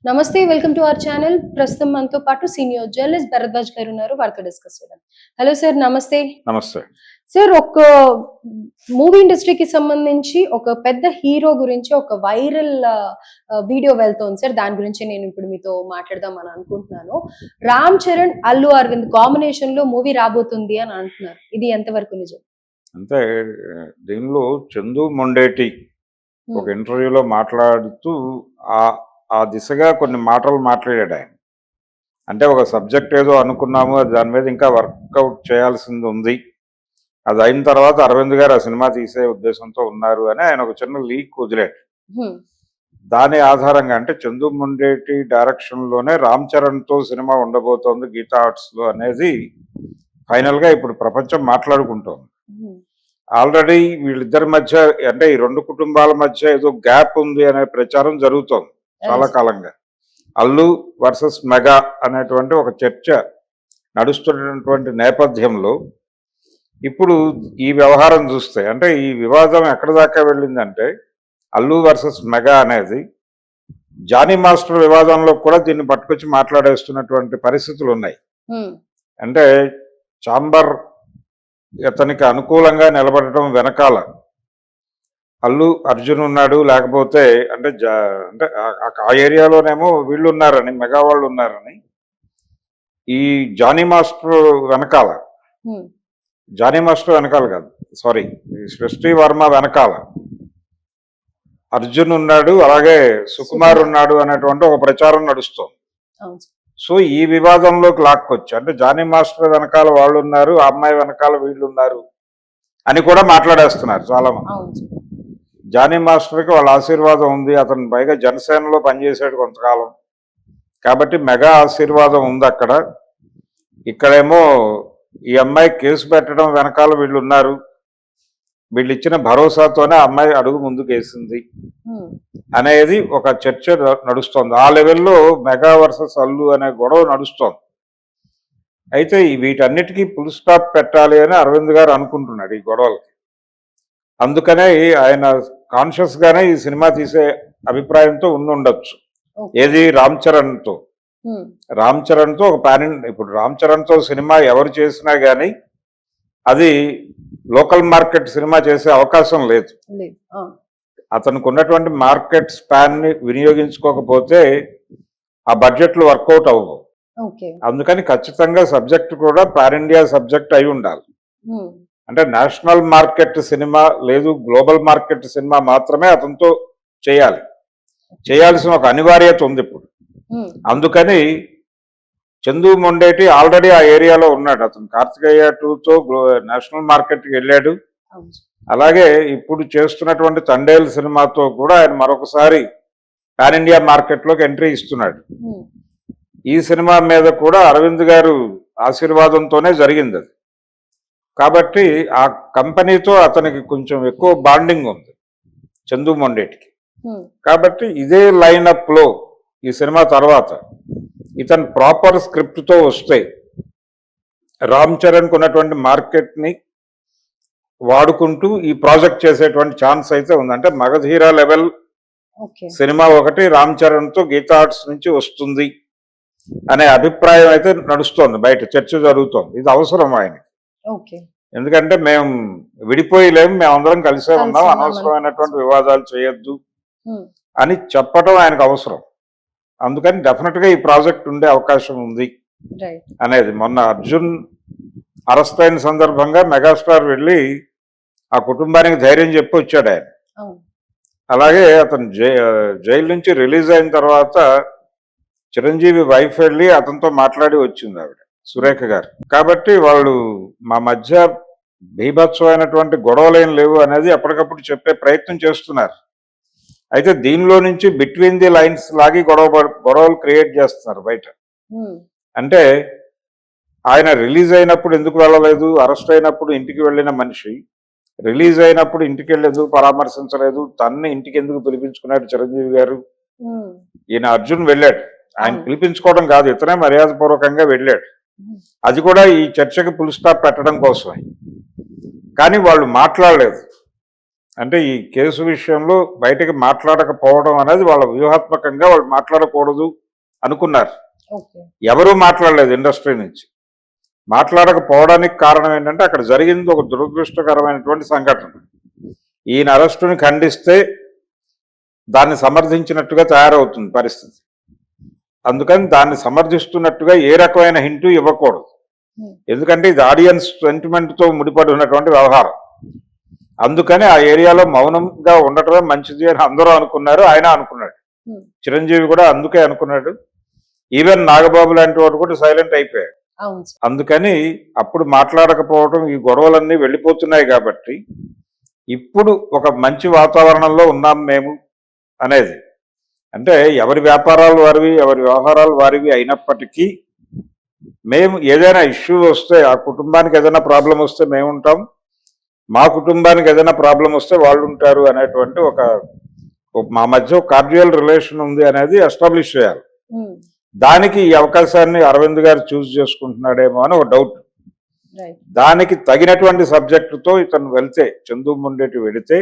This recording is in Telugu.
నమస్తే వెల్కమ్ టు అవర్ ఛానల్. ప్రస్తుతం మనతో పాటు సీనియర్ జర్నలిస్ట్ భరద్వాజ్ గారు ఉన్నారు. వారితో డిస్కస్ చేద్దాం. హలో సార్, నమస్తే. నమస్తే సార్, ఒక మూవీ ఇండస్ట్రీకి సంబంధించి ఒక పెద్ద హీరో గురించి ఒక వైరల్ వీడియో వెళ్తోంది సార్. దాని గురించి నేను ఇప్పుడు మీతో మాట్లాడదాం అని అనుకుంటున్నాను. రామ్ చరణ్, అల్లు అరవింద్ కాంబినేషన్ లో మూవీ రాబోతుంది అని అంటున్నారు. ఇది ఎంతవరకు నిజం? అంటే దీనిలో చందు మొండేటి ఒక ఇంటర్వ్యూలో మాట్లాడుతూ ఆ దిశగా కొన్ని మాటలు మాట్లాడాడు ఆయన. అంటే ఒక సబ్జెక్ట్ ఏదో అనుకున్నాము, దాని మీద ఇంకా వర్కౌట్ చేయాల్సింది ఉంది, అది అయిన తర్వాత అరవింద్ గారు ఆ సినిమా తీసే ఉద్దేశంతో ఉన్నారు అని ఆయన ఒక చిన్న లీక్ వదిలాడు. దాని ఆధారంగా అంటే చందు మొండేటి డైరెక్షన్ లోనే రామ్ చరణ్ తో సినిమా ఉండబోతోంది గీతా ఆర్ట్స్ లో అనేది ఫైనల్ గా ఇప్పుడు ప్రపంచం మాట్లాడుకుంటోంది. ఆల్రెడీ వీళ్ళిద్దరి మధ్య అంటే ఈ రెండు కుటుంబాల మధ్య ఏదో గ్యాప్ ఉంది అనే ప్రచారం జరుగుతోంది చాలా కాలంగా. అల్లు వర్సెస్ మెగా అనేటువంటి ఒక చర్చ నడుస్తున్నటువంటి నేపథ్యంలో ఇప్పుడు ఈ వ్యవహారం చూస్తే అంటే ఈ వివాదం ఎక్కడి దాకా వెళ్ళిందంటే అల్లు వర్సెస్ మెగా అనేది జానీ మాస్టర్ వివాదంలో కూడా దీన్ని పట్టుకొచ్చి మాట్లాడేస్తున్నటువంటి పరిస్థితులు ఉన్నాయి. అంటే చాంబర్ ఇతనికి అనుకూలంగా నిలబడటం వెనకాల అల్లు అర్జున్ ఉన్నాడు, లేకపోతే అంటే అంటే ఆ ఏరియాలోనేమో వీళ్ళు ఉన్నారని, మెగా వాళ్ళు ఉన్నారని, ఈ జానీ మాస్టర్ వెనకాల కాదు సారీ, సృష్టి వర్మ వెనకాల అర్జున్ ఉన్నాడు, అలాగే సుకుమార్ ఉన్నాడు అనేటువంటి ఒక ప్రచారం నడుస్తుంది. సో ఈ వివాదంలోకి లాక్కొచ్చు అంటే జానీ మాస్టర్ వెనకాల వాళ్ళు ఉన్నారు, ఆ అమ్మాయి వెనకాల వీళ్ళు ఉన్నారు అని కూడా మాట్లాడేస్తున్నారు చాలా మంది. జానీ మాస్టర్కి వాళ్ళ ఆశీర్వాదం ఉంది, అతను పైగా జనసేనలో పనిచేసాడు కొంతకాలం, కాబట్టి మెగా ఆశీర్వాదం ఉంది అక్కడ. ఇక్కడేమో ఈ అమ్మాయి కేసు పెట్టడం వెనకాల వీళ్ళు ఉన్నారు, వీళ్ళు ఇచ్చిన భరోసాతోనే అమ్మాయి అడుగు ముందుకు వేసింది అనేది ఒక చర్చ నడుస్తోంది. ఆ లెవెల్లో మెగా వర్సెస్ అల్లు అనే గొడవ నడుస్తోంది. అయితే వీటన్నిటికీ ఫుల్ స్టాప్ పెట్టాలి అని అరవింద్ గారు అనుకుంటున్నాడు ఈ గొడవలకి. అందుకనే ఆయన కాన్షియస్ గానే ఈ సినిమా తీసే అభిప్రాయంతో ఉండొచ్చు. ఏది రామ్ చరణ్ తో ఒక ఇప్పుడు రామ్ చరణ్ తో సినిమా ఎవరు చేసినా గానీ అది లోకల్ మార్కెట్ సినిమా చేసే అవకాశం లేదు. అతనికి ఉన్నటువంటి మార్కెట్ స్పాన్ ని వినియోగించుకోకపోతే ఆ బడ్జెట్లు వర్కౌట్ అవ్వవు. అందుకని ఖచ్చితంగా సబ్జెక్ట్ కూడా పాన్ ఇండియా సబ్జెక్ట్ అయి ఉండాలి. అంటే నేషనల్ మార్కెట్ సినిమా లేదు, గ్లోబల్ మార్కెట్ సినిమా మాత్రమే అతనితో చేయాల్సిన ఒక అనివార్యత ఉంది ఇప్పుడు. అందుకని చందు మొండేటి ఆల్రెడీ ఆ ఏరియాలో ఉన్నాడు. అతను కార్తికేయ 2తో నేషనల్ మార్కెట్కి వెళ్ళాడు. అలాగే ఇప్పుడు చేస్తున్నటువంటి తండేల్ సినిమాతో కూడా ఆయన మరొకసారి పాన్ ఇండియా మార్కెట్లోకి ఎంట్రీ ఇస్తున్నాడు. ఈ సినిమా మీద కూడా అరవింద్ గారు ఆశీర్వాదంతోనే జరిగింది అది. కాబట్టి ఆ కంపెనీతో అతనికి కొంచెం ఎక్కువ బాండింగ్ ఉంది చందు మొండేటికి. కాబట్టి ఇదే లైనప్ లో ఈ సినిమా తర్వాత ఇతను ప్రాపర్ స్క్రిప్ట్ తో వస్తే రామ్ చరణ్ ఉన్నటువంటి మార్కెట్ ని వాడుకుంటూ ఈ ప్రాజెక్ట్ చేసేటువంటి ఛాన్స్ అయితే ఉంది. అంటే మగధీర లెవెల్ సినిమా ఒకటి రామ్ చరణ్ తో గీతా ఆర్ట్స్ నుంచి వస్తుంది అనే అభిప్రాయం అయితే నడుస్తోంది, బయట చర్చ జరుగుతోంది. ఇది అవసరం ఆయనకి. ఎందుకంటే మేము విడిపోయలేము, మేమందరం కలిసే ఉన్నాం, అనవసరమైనటువంటి వివాదాలు చేయొద్దు అని చెప్పడం ఆయనకు అవసరం. అందుకని డెఫినెట్ గా ఈ ప్రాజెక్ట్ ఉండే అవకాశం ఉంది అనేది. మొన్న అర్జున్ అరెస్ట్ అయిన సందర్భంగా మెగాస్టార్ వెళ్ళి ఆ కుటుంబానికి ధైర్యం చెప్పి వచ్చాడు ఆయన. అలాగే అతను జైలు నుంచి రిలీజ్ అయిన తర్వాత చిరంజీవి వైఫ్ వెళ్ళి అతనితో మాట్లాడి వచ్చింది ఆవిడ, సురేఖ గారు. కాబట్టి వాళ్ళు మా మధ్య బీభత్సమైనటువంటి గొడవలేం లేవు అనేది ఎప్పటికప్పుడు చెప్పే ప్రయత్నం చేస్తున్నారు. అయితే దీనిలో నుంచి బిట్వీన్ ది లైన్స్ లాగి గొడవలు క్రియేట్ చేస్తున్నారు బయట. అంటే ఆయన రిలీజ్ అయినప్పుడు ఎందుకు వెళ్ళలేదు, అరెస్ట్ అయినప్పుడు ఇంటికి వెళ్ళిన మనిషి రిలీజ్ అయినప్పుడు ఇంటికి వెళ్ళి ఎందుకు పరామర్శించలేదు, తన్ని ఇంటికి ఎందుకు పిలిపించుకున్నాడు చిరంజీవి గారు. ఈయన అర్జున్ వెళ్ళాడు, ఆయన పిలిపించుకోవడం కాదు, ఇతనే మర్యాదపూర్వకంగా వెళ్ళాడు. అది కూడా ఈ చర్చకి ఫుల్ స్టాప్ పెట్టడం కోసమే. కానీ వాళ్ళు మాట్లాడలేదు. అంటే ఈ కేసు విషయంలో బయటకు మాట్లాడకపోవడం అనేది వాళ్ళ వ్యూహాత్మకంగా వాళ్ళు మాట్లాడకూడదు అనుకున్నారు. ఓకే. ఎవరూ మాట్లాడలేదు ఇండస్ట్రీ నుంచి. మాట్లాడకపోవడానికి కారణం ఏంటంటే అక్కడ జరిగింది ఒక దురదృష్టకరమైనటువంటి సంఘటన. ఈయన అరెస్టుని ఖండిస్తే దాన్ని సమర్థించినట్టుగా తయారవుతుంది పరిస్థితి. అందుకని దాన్ని సమర్థిస్తున్నట్టుగా ఏ రకమైన హింటూ ఇవ్వకూడదు. ఎందుకంటే ఇది ఆడియన్స్ సెంటిమెంట్తో ముడిపడి ఉన్నటువంటి వ్యవహారం. అందుకని ఆ ఏరియాలో మౌనంగా ఉండటమే మంచిది అని అందరూ అనుకున్నారు. ఆయన అనుకున్నాడు, చిరంజీవి కూడా అందుకే అనుకున్నాడు. ఈవెన్ నాగబాబు లాంటి వాడు కూడా సైలెంట్ అయిపోయాడు. అందుకని అప్పుడు మాట్లాడకపోవడం, ఈ గొడవలన్నీ వెళ్ళిపోతున్నాయి కాబట్టి ఇప్పుడు ఒక మంచి వాతావరణంలో ఉన్నాం మేము అనేది. అంటే ఎవరి వ్యాపారాలు వారివి, ఎవరి వ్యవహారాలు వారివి అయినప్పటికీ మేము ఏదైనా ఇష్యూ వస్తే, ఆ కుటుంబానికి ఏదైనా ప్రాబ్లం వస్తే మేము ఉంటాం, మా కుటుంబానికి ఏదైనా ప్రాబ్లం వస్తే వాళ్ళు ఉంటారు అనేటువంటి ఒక మా మధ్య కార్డియల్ రిలేషన్ ఉంది అనేది ఎస్టాబ్లిష్ చేయాలి. దానికి ఈ అవకాశాన్ని అరవింద్ గారు చూస్ చేసుకుంటున్నాడేమో అని ఒక డౌట్. దానికి తగినటువంటి సబ్జెక్టుతో ఇతను వెళ్తే, చందు మొండేటి వెళితే